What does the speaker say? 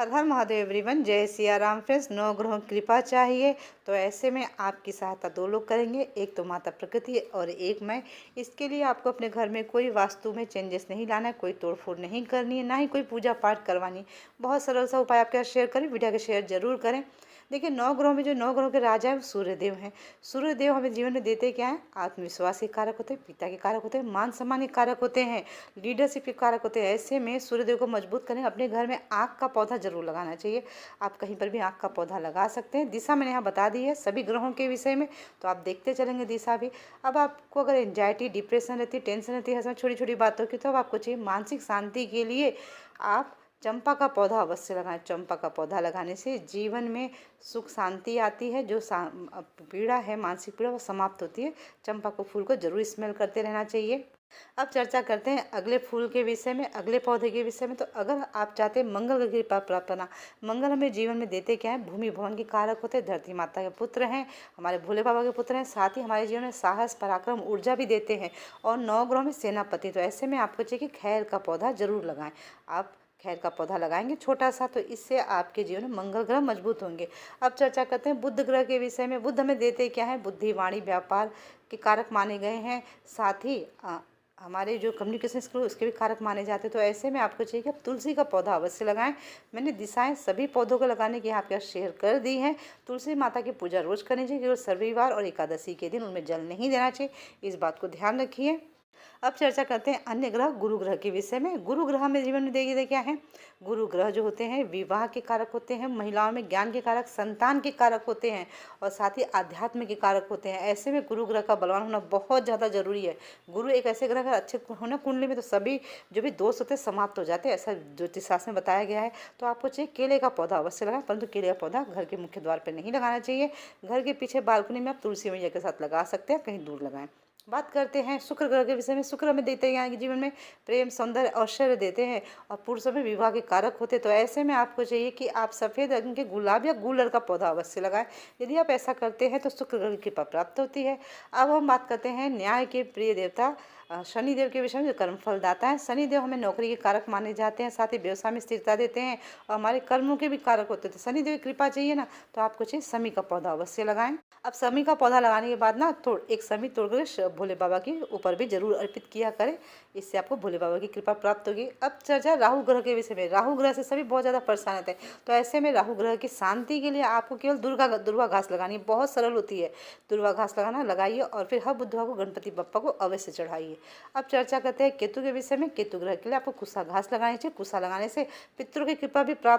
हर हर Mahadev everyone, जय Siya Ram. Friends, नौ ग्रहों की कृपा चाहिए तो ऐसे में आपकी सहायता दो लोग करेंगे, एक तो माता प्रकृति और एक मैं। इसके लिए आपको अपने घर में कोई वास्तु में चेंजेस नहीं लाना है, कोई तोड़फोड़ नहीं करनी है, ना ही कोई पूजा पाठ करवानी है। बहुत सरल सा उपाय आपके साथ शेयर करें, वीडियो को शेयर जरूर करें। देखिए, नौ ग्रहों में जो नौ ग्रहों के राजा है वो सूर्यदेव हैं। सूर्यदेव हमें जीवन में देते क्या है? आत्मविश्वास के कारक होते हैं, पिता के कारक होते हैं, मान सम्मान के कारक होते हैं, लीडरशिप के कारक होते हैं। ऐसे में सूर्यदेव को मजबूत करें, अपने घर में आग का पौधा जरूर लगाना चाहिए। आप कहीं पर भी आग का पौधा लगा सकते हैं। दिशा मैंने यहाँ बता दी है सभी ग्रहों के विषय में, तो आप देखते चलेंगे दिशा भी। अब आपको अगर एंजाइटी, डिप्रेशन रहती है, टेंशन रहती है, छोटी छोटी बातों की, तो अब आपको चाहिए मानसिक शांति के लिए आप चंपा का पौधा अवश्य लगाएं। चंपा का पौधा लगाने से जीवन में सुख शांति आती है। जो पीड़ा है, मानसिक पीड़ा, वो समाप्त होती है। चंपा को फूल को जरूर स्मेल करते रहना चाहिए। अब चर्चा करते हैं अगले फूल के विषय में, अगले पौधे के विषय में। तो अगर आप चाहते हैं मंगल की कृपा प्राप्त करना, मंगल हमें जीवन में देते क्या है? भूमि भवन के कारक होते हैं, धरती माता के पुत्र हैं, हमारे भोले बाबा के पुत्र हैं, साथ ही हमारे जीवन में साहस, पराक्रम, ऊर्जा भी देते हैं और नौ ग्रहों में सेनापति। तो ऐसे में आपको चाहिए कि खैर का पौधा जरूर लगाएं। आप खैर का पौधा लगाएंगे छोटा सा, तो इससे आपके जीवन में मंगल ग्रह मजबूत होंगे। अब चर्चा करते हैं बुध ग्रह के विषय में। बुध हमें देते क्या है? बुद्धि, वाणी, व्यापार के कारक माने गए हैं। साथ ही हमारे जो कम्युनिकेशन स्किल उसके भी कारक माने जाते हैं। तो ऐसे में आपको चाहिए कि आप तुलसी का पौधा अवश्य लगाएं। मैंने दिशाएं सभी पौधों को लगाने की यहाँ पे शेयर कर दी हैं। तुलसी माता की पूजा रोज करनी चाहिए, केवल रविवार और एकादशी के दिन उनमें जल नहीं देना चाहिए। इस बात को ध्यान रखिए। अब चर्चा करते हैं अन्य ग्रह, गुरु ग्रह के विषय में। गुरु ग्रह में जीवन में देखिए क्या है? गुरु ग्रह जो होते हैं विवाह के कारक होते हैं, महिलाओं में ज्ञान के कारक, संतान के कारक होते हैं और साथ ही आध्यात्म के कारक होते हैं। ऐसे में गुरु ग्रह का बलवान होना बहुत ज़्यादा जरूरी है। गुरु एक ऐसे ग्रह का अच्छे होना कुंडली में, तो सभी जो भी दोष होते हैं समाप्त हो जाते हैं, ऐसा ज्योतिष शास्त्र में बताया गया है। तो आपको चाहिए केले का पौधा अवश्य लगाएं, परंतु केले का पौधा घर के मुख्य द्वार पर नहीं लगाना चाहिए। घर के पीछे बालकनी में आप तुलसी मैया के साथ लगा सकते हैं, कहीं दूर लगाएं। बात करते हैं शुक्र ग्रह के विषय में। शुक्र हमें देते हैं यहाँ के जीवन में प्रेम, सौंदर्य, ऐश्वर्य देते हैं और पुरुषों में विवाह के कारक होते हैं। तो ऐसे में आपको चाहिए कि आप सफ़ेद रंग के गुलाब या गुलर का पौधा अवश्य लगाएं। यदि आप ऐसा करते हैं तो शुक्र ग्रह की कृपा प्राप्त होती है। अब हम बात करते हैं न्याय के प्रिय देवता शनिदेव के विषय में, जो कर्मफल दाता है। शनिदेव हमें नौकरी के कारक माने जाते हैं, साथ ही व्यवसाय में स्थिरता देते हैं और हमारे कर्मों के भी कारक होते हैं। तो शनिदेव की कृपा चाहिए ना, तो आपको चाहिए समी का पौधा अवश्य लगाएं। अब समी का पौधा लगाने के बाद ना एक समी तोड़कर भोले बाबा के ऊपर भी जरूर अर्पित किया करें, इससे आपको भोले बाबा की कृपा प्राप्त होगी। अब चर्चा राहु ग्रह के विषय में। राहु ग्रह से सभी बहुत ज़्यादा परेशान रहते हैं। तो ऐसे में राहु ग्रह की शांति के लिए आपको केवल दुर्वा घास लगानी है, बहुत सरल होती है। दुर्वा घास लगाना लगाइए और फिर हर बुधवार को गणपति बप्पा को अवश्य चढ़ाइए। अब चर्चा करते हैं केतु के विषय में। केतु ग्रह के लिए आपको कुसा घास लगानी चाहिए। कुसा लगाने से पितरों की कृपा भी प्राप्त